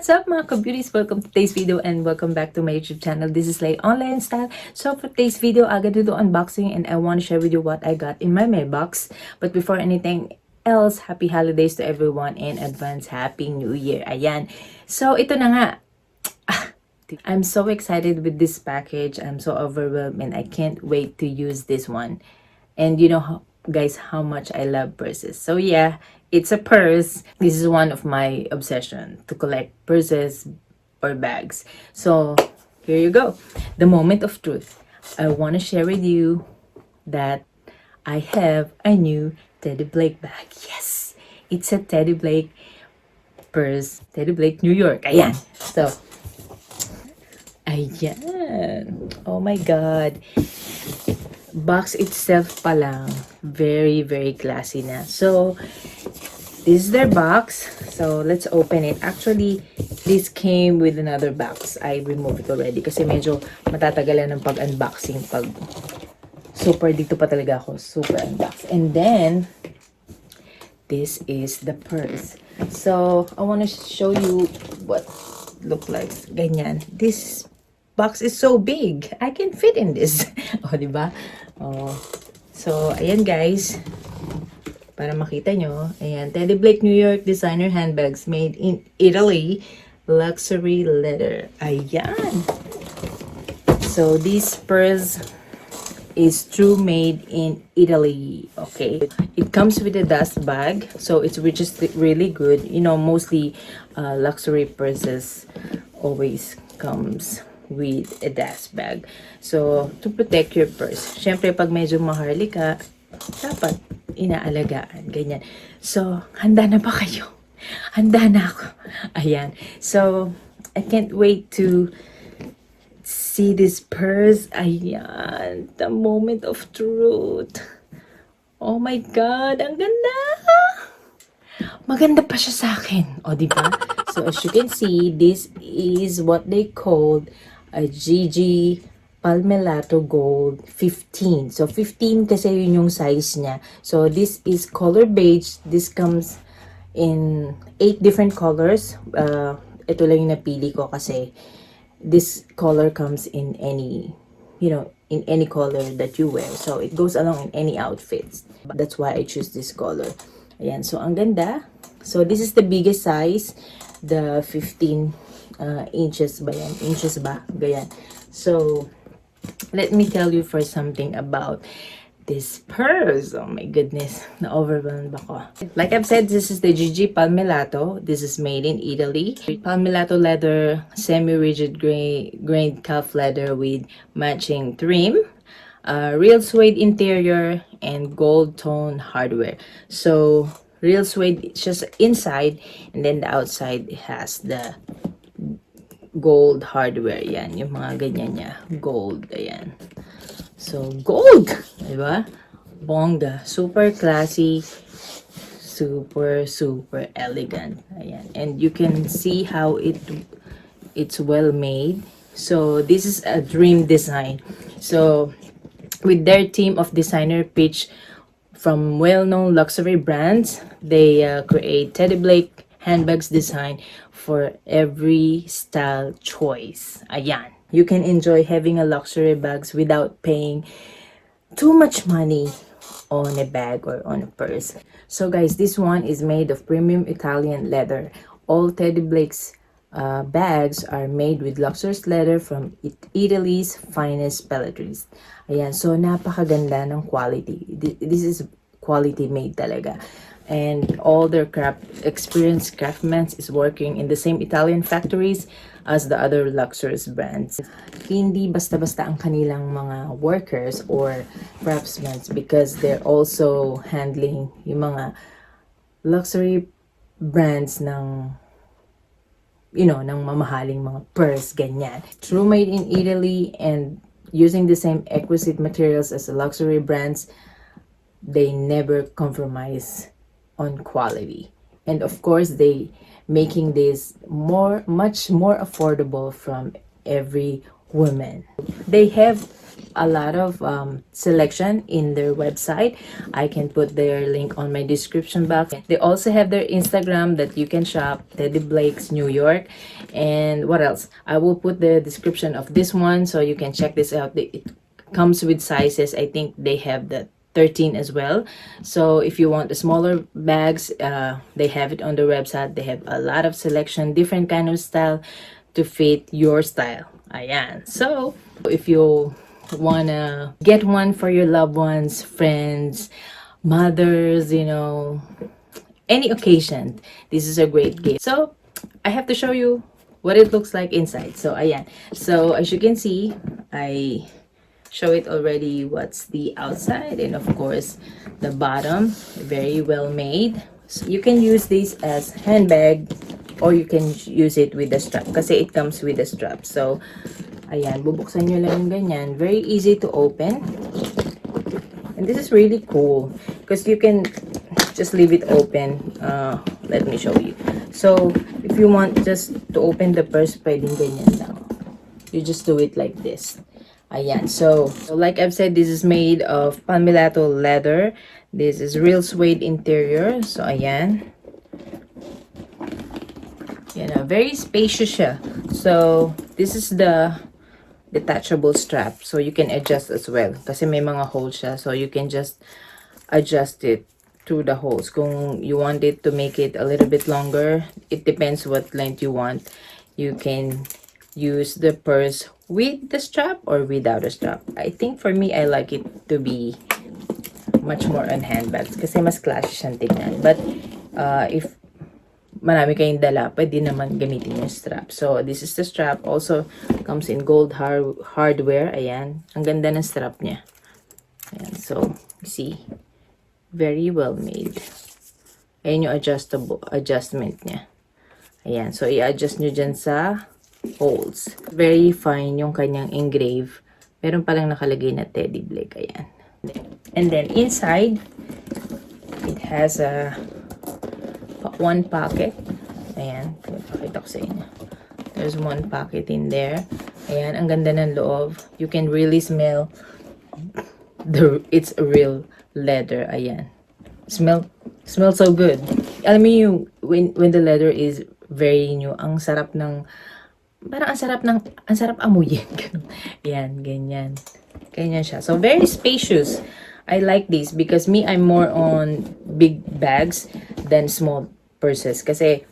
What's up mga ka-beauties? Welcome to today's video and welcome back to my YouTube channel. This is Lay Online Style. So for today's video, I got to do unboxing and I want to share with you what I got in my mailbox. But before anything else, happy holidays to everyone and advance happy new year. Ayan. So ito na nga. I'm so excited with this package. I'm so overwhelmed and I can't wait to use this one. And you know guys how much I love purses. So yeah, it's a purse. This is one of my obsession to collect purses or bags. So here you go. The moment of truth. I want to share with you that I have a new Teddy Blake bag. Yes, it's a Teddy Blake purse. Teddy Blake New York. Ayan. So ayan. Oh my God. Box itself pa lang, very classy na. So this is their box. So let's open it. Actually, this came with another box. I removed it already kasi medyo matatagalan ng pag-unboxing. Pag super dito pa talaga ako, super unbox. And then this is the purse. So I want to show you what look like. Ganyan. This box is so big. I can fit in this. Oh, di ba? Oh. So, ayan guys. Para makita nyo. Ayan. Teddy Blake New York designer handbags made in Italy. Luxury leather. Ayan. So, this purse is true made in Italy. Okay. It comes with a dust bag. So, it's which is really good. You know, mostly luxury purses always comes with a dust bag. So, to protect your purse. Syempre, pag medyo maharli ka, dapat inaalagaan. Ganyan. So, handa na ba kayo? Handa na ako. Ayan. So, I can't wait to see this purse. Ayan. The moment of truth. Oh my God. Ang ganda! Maganda pa siya sa akin. O, diba? So, as you can see, this is what they called a GG Palmelato Gold 15. So, 15 kasi yun yung size niya. So, this is color beige. This comes in 8 different colors. Ito lang yung napili ko kasi this color comes in any, you know, in any color that you wear. So, it goes along in any outfits. That's why I choose this color. Ayan. So, ang ganda. So, this is the biggest size. The 15 inches ba yan? Inches ba? Ganyan. So, let me tell you first something about this purse. Oh my goodness. Na-overwhelmed ako. Like I've said, this is the GG Palmelato. This is made in Italy. Palmelato leather, semi-rigid grained calf leather with matching trim. Real suede interior and gold tone hardware. So, real suede just inside and then the outside has the gold hardware. Yan, yung mga ganyan niya. Gold, ayan. So, gold! Diba? Bongga. Super classy. Super elegant. Ayan. And you can see how it's well made. So, this is a dream design. So, with their team of designer pitch from well-known luxury brands, they create Teddy Blake handbags design for every style choice. Ayan. You can enjoy having a luxury bags without paying too much money on a bag or on a purse. So guys, this one is made of premium Italian leather. All Teddy Blake's bags are made with luxurious leather from Italy's finest pelletries. Ayan, so napakaganda ng quality. This is quality made talaga. And all their experienced craftsmen is working in the same Italian factories as the other luxurious brands. Hindi basta-basta ang kanilang mga workers or craftsmen because they're also handling yung mga luxury brands ng, you know, ng mamahaling mga purse, ganyan. True made in Italy and using the same exquisite materials as the luxury brands, they never compromise on quality. And of course, they making this much more affordable from every woman. They have a lot of selection in their website. I can put their link on my description box. They also have their Instagram that you can shop, Teddy Blake's New York. And what else? I will put the description of this one so you can check this out. It comes with sizes. I think they have the 13 as well. So if you want the smaller bags, they have it on the website. They have a lot of selection, different kind of style to fit your style. Ayan. So if you wanna get one for your loved ones, friends, mothers, you know, any occasion, this is a great gift. So I have to show you what it looks like inside. So ayan. So as you can see, I show it already what's the outside, and of course the bottom, very well made. So you can use this as handbag or you can use it with the strap kasi it comes with a strap. So ayan, bubuksan nyo lang ganyan. Very easy to open. And this is really cool because you can just leave it open. Let me show you. So if you want just to open the purse, pwedeng ganyan lang. You just do it like this. Ayan. So like I've said, this is made of palmilato leather. This is real suede interior. So ayan. Yan, very spacious siya. So this is the detachable strap. So you can adjust as well. Kasi may mga holes siya. So you can just adjust it through the holes. Kung you want it to make it a little bit longer, it depends what length you want. You can use the purse with the strap or without a strap. I think for me, I like it to be much more on handbags kasi mas classy siyang tignan. But if marami kayong dala, pwede naman gamitin yung strap. So this is the strap. Also comes in gold hardware. Ayan. Ang ganda ng strap niya. Ayan. So, see. Very well made. Ayan yung adjustment niya. Ayan. So, i-adjust nyo dyan sa holes. Very fine yung kanyang engrave. Meron palang nakalagay na Teddy Blake. Ayan. And then inside, it has a one pocket. Ayan. Pakita ko sa inyo. There's one pocket in there. Ayan. Ang ganda ng loob. You can really smell it's a real leather. Ayan. Smells so good. Alam mo yung when the leather is very new, ang sarap ng parang ang sarap amuyin. Yan, ganyan. Ganyan siya. So, very spacious. I like this because me, I'm more on big bags than small purses. Kasi,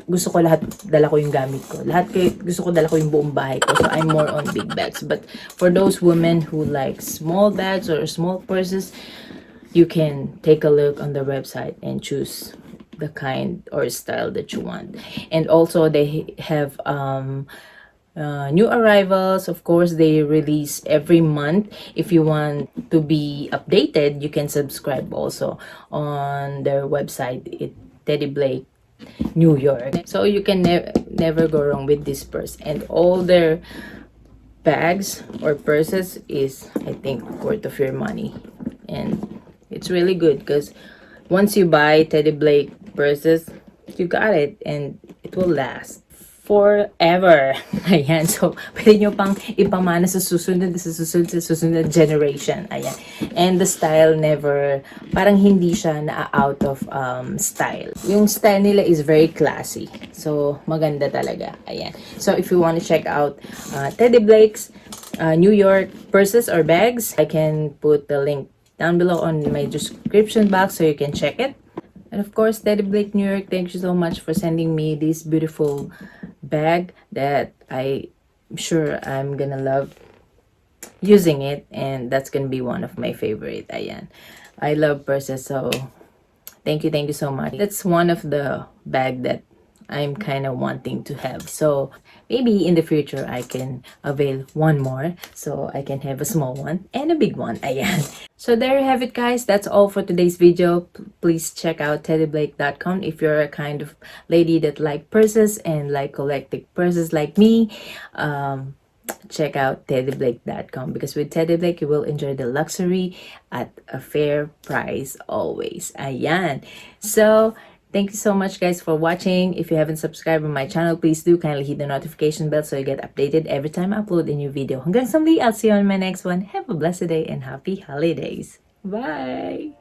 gusto ko lahat, dala ko yung gamit ko. Gusto ko dala ko yung buong bahay ko. So, I'm more on big bags. But, for those women who like small bags or small purses, you can take a look on the website and choose the kind or style that you want. And also they have new arrivals. Of course, they release every month. If you want to be updated, you can subscribe also on their website, Teddy Blake New York. So you can never go wrong with this purse. And all their bags or purses is, I think, worth of your money. And it's really good because once you buy Teddy Blake purses, you got it and it will last forever. Ayan. So, pwede nyo pang ipamana sa susunod generation. Ayan. And the style never, parang hindi siya na-out of style. Yung style nila is very classy. So, maganda talaga. Ayan. So, if you want to check out Teddy Blake's New York purses or bags, I can put the link down below on my description box so you can check it. And of course, Teddy Blake New York, thank you so much for sending me this beautiful bag that I'm sure I'm gonna love using it, and that's gonna be one of my favorite. Ayan. I love purses, so thank you so much. That's one of the bag that I'm kind of wanting to have. So maybe in the future I can avail one more so I can have a small one and a big one. Ayan. So there you have it, guys. That's all for today's video. Please check out teddyblake.com if you're a kind of lady that like purses and like collecting purses like me. Check out teddyblake.com because with Teddy Blake you will enjoy the luxury at a fair price always. Ayan. So Thank you so much guys for watching. If you haven't subscribed on my channel, please do kindly hit the notification bell so you get updated every time I upload a new video. Hanggang sa muli, I'll see you on my next one. Have a blessed day and happy holidays. Bye!